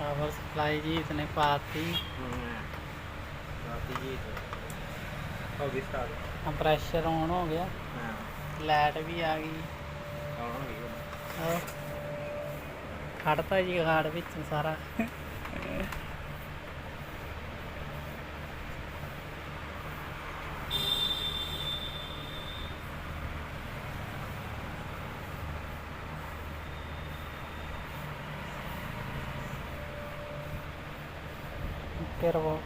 Power supply ਜੀਤ ਨੇ ਪਾਤੀ। ਰਾਤੀ ਜੀ ਹੋ ਗਈ ਸਟਾਰਟ। ਕੰਪਰੈਸ਼ਰ ਔਨ ਹੋ ਗਿਆ, ਹਾਂ ਲਾਈਟ ਵੀ ਆ ਗਈ। ਆਉਣ ਹੋ ਗਈ। ਆਹ ਖੜਤਾ ਜੀ ਗਾੜ ਵਿੱਚ ਸਾਰਾ। ਫਿਰ ਉਹ